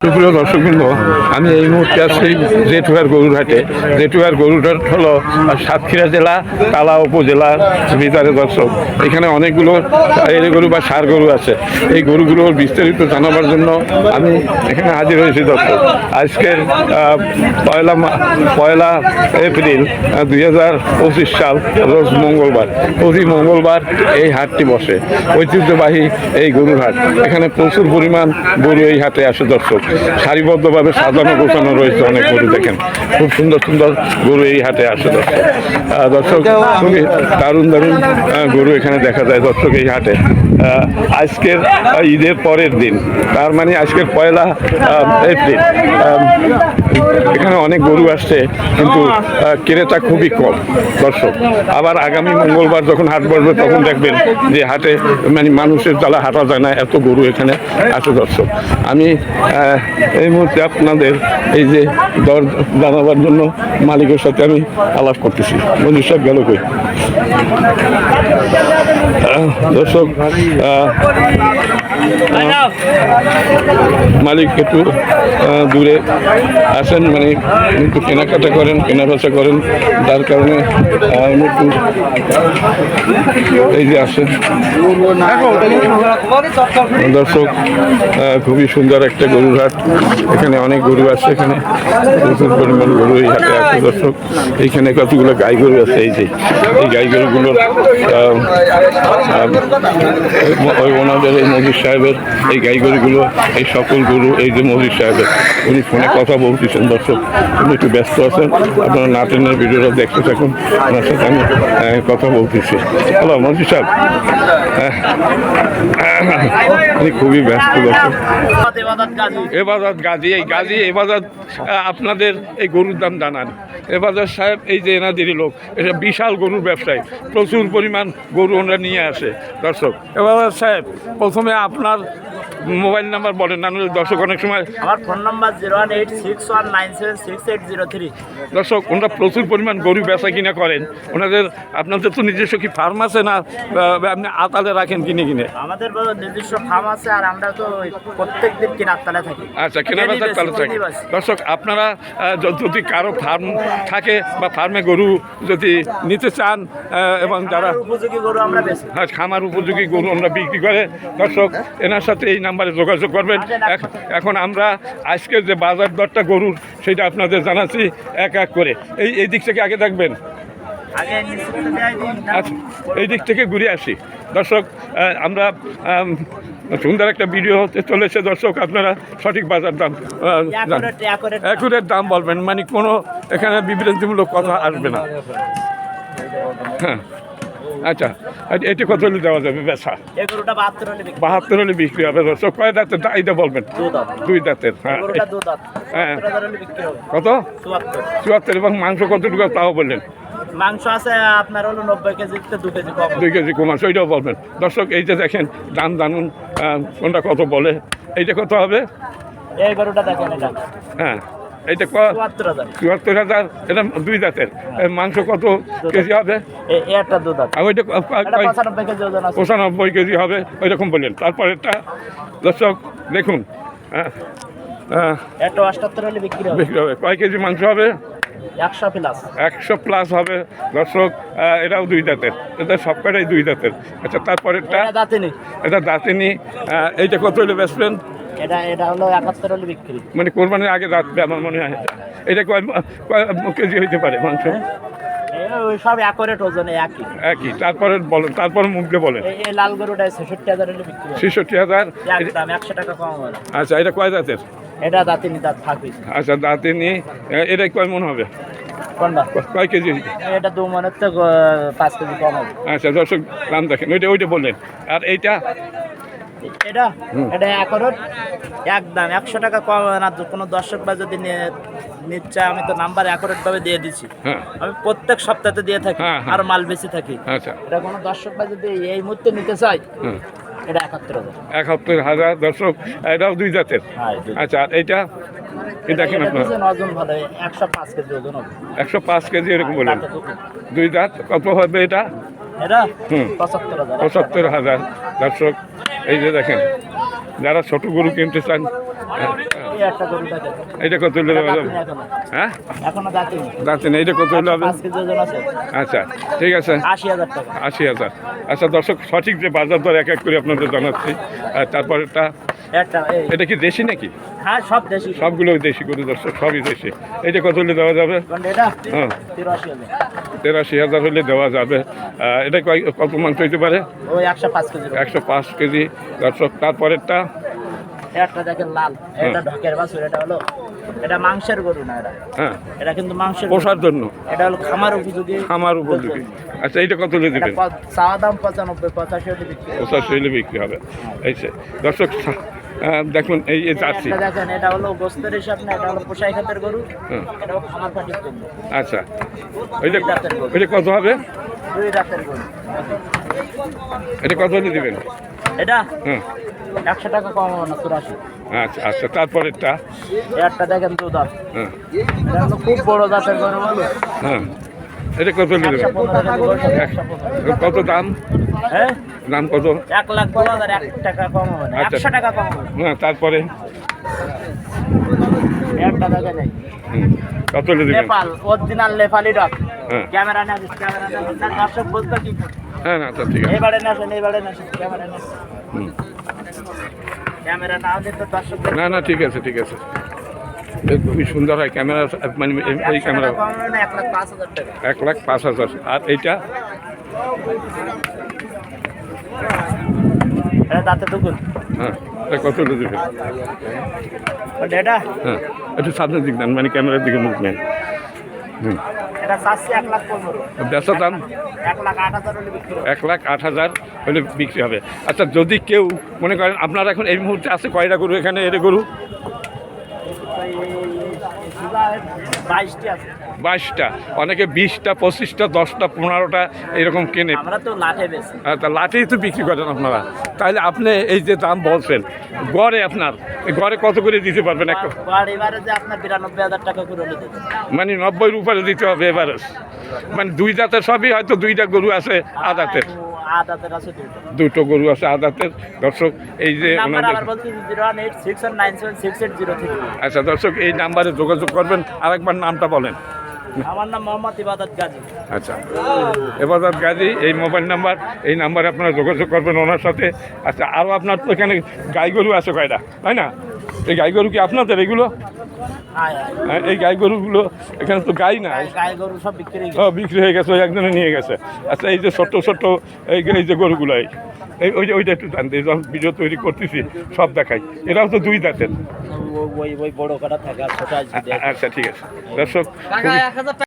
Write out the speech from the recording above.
সুপ্রিয় দর্শকবৃন্দ, আমি এই মুহূর্তে আছি জেঠুয়ার গরুরহাটে। জেঠুয়ার গরুরহাট হলো সাতক্ষীরা জেলা তালা উপজেলার ভিতরে। দর্শক, এখানে অনেকগুলো এড়ে গরু বা ষাঁড় গরু আছে। এই গরুগুলোর বিস্তারিত জানাবার জন্য আমি এখানে হাজির হয়েছি। দর্শক, আজকের পয়লা এপ্রিল 2025 সাল, রোজ মঙ্গলবার। প্রতি মঙ্গলবার এই হাটটি বসে, ঐতিহ্যবাহী এই গরুর হাট। এখানে প্রচুর পরিমাণ গরু এই হাটে আসে। দর্শক, সারিবদ্ধভাবে সাজানো গোছানো রয়েছে অনেক গরু। দেখেন, খুব সুন্দর সুন্দর গরু এই হাটে আসে। দর্শক, খুবই দারুণ দারুণ গরু এখানে দেখা যায়। দর্শক, এই হাটে আজকের ঈদের পরের দিন, তার মানে আজকের পয়লা এপ্রিল, এখানে অনেক গরু আসছে, কিন্তু ক্রেতা খুবই কম। দর্শক, আবার আগামী মঙ্গলবার যখন হাট বসবে তখন দেখবেন যে হাটে মানে মানুষের জ্বালা হাঁটা যায় না, এত গরু এখানে আছে। দর্শক, আমি এই মুহূর্তে আপনাদের এই যে দর জানাবার জন্য মালিকের সাথে আমি আলাপ করতেছি। মঞ্জুর সাহেব গেল কই? দর্শক, মালিক একটু দূরে আসেন, মানে একটু কেনাকাটা করেন, কেনাবেচা করেন, যার কারণে একটু এই যে আসেন। দর্শক, খুবই সুন্দর একটা গরুর হাট। এখানে অনেক গরু আছে, এখানে প্রচুর পরিমাণ গরু এই হাটে আছে। দর্শক, এইখানে কতগুলো গাই গরু আছে। এই যে এই গাই গরুগুলোর ওই ওনাদের এই মজিদ সাহেবের এই গাই গরুগুলো, এই সকল গরু এই যে মজিদ সাহেবের, উনি ফোনে কথা বলতেছেন। দর্শক, উনি একটু ব্যস্ত আছেন, আপনারা নাটেনের ভিডিওটা দেখতে থাকুন, ওনার সাথে আমি কথা বলতেছি। হ্যালো মজিদ সাহেব, উনি খুবই ব্যস্ত। দর্শক, এবাদত গাজী, এই গাজী এবাদত আপনাদের এই গরুর দাম জানান। এবাদত সাহেব এই যে এনাদেরই লোক, এটা বিশাল গরুর ব্যবসায়ী, প্রচুর পরিমাণ গরু ওনারা নিয়ে আসে। দর্শক, এবাদত সাহেব, প্রথমে আপনার মোবাইল নাম্বার বলেন, না দর্শক অনেক সময়। আমার ফোন নাম্বার 01861976803। দর্শক, ওনারা প্রচুর পরিমাণ গরু বেচা কিনা করেন। ওনাদের আপনাদের তো নিজস্ব কি ফার্ম আছে, না আপনি আতালে রাখেন কিনে কিনে? আমাদের নিজস্ব ফার্ম আছে, আর আমরা তো প্রত্যেক দিন কেনার তালে থাকি। আচ্ছা, কেনা বেচার তালে থাকে। দর্শক, আপনারা যদি কারো ফার্ম থাকে বা ফার্মে গরু যদি নিতে চান, এবং যারা উপযোগী গরু আমরা বেশি, হ্যাঁ, খামার উপযোগী গরু আমরা বিক্রি করে। দর্শক, এনার সাথে এই নাম্বারে যোগাযোগ করবেন। এখন আমরা আজকের যে বাজার দরটা গরুর, সেটা আপনাদের জানাচ্ছি এক এক করে। এই দিক থেকে আগে দেখবেন। আচ্ছা, এই দিক থেকে ঘুরে আসি। দর্শক, আমরা সুন্দর একটা ভিডিও হতে চলেছে। দর্শক, আপনারা সঠিক বাজার দাম অ্যাকুরেট দাম বলবেন, মানে কোনো এখানে বিভ্রান্তিমূলক কথা আসবে না। হ্যাঁ, আচ্ছা, এটি কত হলে দেওয়া যাবে বেচা? 72 হলে বিক্রি হবে। দর্শক, কয় দাঁতের এইটা বলবেন? 2 দাঁতের। হ্যাঁ, হ্যাঁ, কত? 74। এবং মাংস কতটুকু তাও বললেন? মাংস আছে আপনার হলো 90 কেজি, 2 কেজি কম। 2 কেজি কম আছে, ওইটাও বলবেন। দর্শক, এই যে দেখেন, দাম জানুন কোনটা কত বলে। এইটা কত হবে? এই গরুটা দেখেন, এটা হ্যাঁ, এইটা 74,000। এটা 2 দাঁতের। মাংস কত কেজি হবে? এটা 2 দাঁত। ওইটা 95 কেজি ওজন আছে। 95 কেজি হবে, ওই রকম বললেন। তারপরেরটা দর্শক দেখুন, এটা 78 হলে বিক্রি হবে। কয় কেজি মাংস হবে? 100 প্লাস হবে। দর্শক, এটাও 2 দাঁতের। এটা সবকটাই 2 দাঁতের। আচ্ছা, তারপরেরটা? এটা দাঁতেনি। এইটা কত হলে বেচবেন? এটা হলো 71 হলে বিক্রি। মানে কোরবানির আগে দাঁতবে আমার মনে হয়। এটা কয় কেজি হইতে পারে মাংস? সব অ্যাকুরেট ওজনে একই। তারপরে বলেন, তারপরে মুখ দিয়ে বলেন। এই লাল গরুটা 66,000 হলে বিক্রি। 66,000। একদম 100 টাকা কম হবে। আচ্ছা, এটা কয় দাঁতের? এটা দাঁতিনি, দাঁত থাকবে। আচ্ছা, দাঁতিনি। এটা কয় মন হবে? কোনটা? কয় কেজি? এটা 2 মনের তো 5 কেজি কম হবে। আচ্ছা, দর্শক দাম দেখেন, ওইটা বললেন। আর এইটা? এটা অ্যাকুরেট একদম 100 টাকা কম না। কোনো দর্শক বা যদি নিচ্ছে, আমি তো নাম্বার অ্যাকুরেট ভাবে দিয়ে দিচ্ছি। আমি প্রত্যেক সপ্তাহে দিয়ে থাকি, আর মাল বেশি থাকি। আচ্ছা, এটা কোনো দর্শক বা যদি এই মুহূর্তে নিতে চাই, এটা 71,000। দর্শক, এটাও 2 দাঁতের। আচ্ছা, আর এইটা? দেখেন আপনার ওজন ভালো, 105 কেজি ওজন হবে। 105 কেজি এরকম বলেন। 2 দাঁত। কত হবে এটা? এটা 75,000। 75,000। দর্শক, এই যে দেখেন, যারা ছোট গরু কিনতে চান এই একটা গরু দেখেন, এটা কত হলে দেওয়া যাবে? দাঁতিনি এখনো, হ্যাঁ, এখনো দাঁতিনি। যাচ্ছে না, এটা কত হলে হবে? 5 কেজি ওজন আছে, আচ্ছা ঠিক আছে, 80,000 টাকা। 80,000। আচ্ছা দর্শক, সঠিক যে বাজার দর এক এক করে আপনাদের জানাচ্ছি। আর তারপরেরটা, একটা এই, এটা কি দেশি নাকি? হ্যাঁ সব দেশি। সবগুলো দেশি গরু দর্শক, সবই দেশি। এটা কত হলে দেওয়া যাবে? কোনটা এটা? হ্যাঁ, 83,000। 83,000 হলে দেওয়া যাবে। এটা কত মাংস হইতে পারে? ওই 105 কেজি। 105 কেজি দর্শক। তারপরেরটা, একটা দেখেন লাল, এটা ঢকের বাছুর, এটা হলো, এটা মাংসের গরু না এটা, হ্যাঁ, এটা কিন্তু মাংসের গরু। পোষার জন্য, এটা হলো খামার উপযোগী। খামার উপযোগী। আচ্ছা এইটা কত হলে এটা দেবেন? চাওয়া দাম 95, 85 হলে বিক্রি হয়। 85 হলে বিক্রি হবে। এই যে দর্শক দেখুন, এই জার্সি। একটা দেখেন, এটা হলো গোস্তের হিসাব না, এটা হলো পোষাই খাতের গরু, হ্যাঁ, এটাও খামার পাটির জন্য। আচ্ছা ওইটা ওইটা কত হবে? 2 রাতের গরু। এটা কত হলে দিবেন? এটা হ্যাঁ, 100 টাকা কম হবে না, 84। আচ্ছা আচ্ছা। তারপরেরটা, একটা দেখেন দুধার, হ্যাঁ এটা হলো খুব বড় জাতের গরু বলো। হ্যাঁ, এটা কত হলে দেবেন? 115 কেজি গরু, 115। কত দাম? হ্যাঁ, দাম কত? 1,02,000, 1 টাকা কম হবে না, আচ্ছা। 100 টাকা কম হবে। হ্যাঁ, তারপরে একটা দেখেন এই, কত হলে দেবেন? Nepal original Nepali dog. হ্যাঁ ক্যামেরা না, ক্যামেরা না, দর্শক বলতো কি, হ্যাঁ, না তো ঠিক আছে। এইবারে না আসেন, এইবারে না আসেন, ক্যামেরা না, হুম। ক্যামেরা না হলে তো দর্শক না না, ঠিক আছে ঠিক আছে। এ খুবই সুন্দর হয় ক্যামেরা, মানে এই ক্যামেরা। 1,05,000 টাকা। 1,05,000। আর এইটা? এটা দাঁতে টুকুন। হ্যাঁ, এটা কত হলে দেবেন? এটা হ্যাঁ, একটু সামনের দিক দেন, মানে ক্যামেরার দিকে মুখ নেন। হুম, এটা চাচ্ছি 1,15,000। বেচা দাম 1,08,000 হলে বিক্রি হবে। 1,08,000 হলে বিক্রি হবে। আচ্ছা, যদি কেউ মনে করেন আপনার এখন এই মুহূর্তে আছে কয়টা গরু এখানে? এর গরু এই 22টি আছে। 22টা, অনেকে 20টা, 25টা, 10টা, 15টা এরকম কেনে। আমরা তো লাঠে বেশি। তা লাঠেই তো বিক্রি করেন আপনারা। তাহলে আপনি এই যে দাম বলছেন, গড়ে আপনার গড়ে কত করে দিতে পারবেন? এবারে যে আপনার 92,000 টাকা করে হলে দেবেন। মানে 90-এর উপরে দিতে হবে এবারে। মানে 2 দাঁতের সবই, হয়তো 2টা গরু আছে আদাতের, আদাতের আছে দুটো। 2টো গরু আছে আদাতের। দর্শক এই যে নাম্বার ওনাদের, আবার বলছি 01861976803। আচ্ছা দর্শক, এই নাম্বারে যোগাযোগ করবেন। আরেকবার নামটা বলেন। আমার নাম মোহাম্মদ ইবাদত গাজী। আচ্ছা, এবাদত গাজী, এই মোবাইল নাম্বার, এই নাম্বারে আপনারা যোগাযোগ করবেন ওনার সাথে। আচ্ছা, আরও আপনার তো এখানে গাই গরু আছে কয়টা, তাই না? এই গাই গরু কি আপনাদের এগুলো? হ্যাঁ, এই গাই গরুগুলো এখানে তো গাই না, গাই গরু সব বিক্রি হয়ে ও গেছে। বিক্রি হয়ে গেছে, ওই একজনে নিয়ে গেছে। আচ্ছা, এই যে ছোট্ট ছোট্ট এই যে গরুগুলো, ওইটা একটু জানতে, যখন ভিডিও তৈরি করতেছি সব দেখাই। এরাও তো 2 দাঁতের। ওই বড় কাটা থাকে আর ছোট আছে। আচ্ছা ঠিক আছে দর্শক,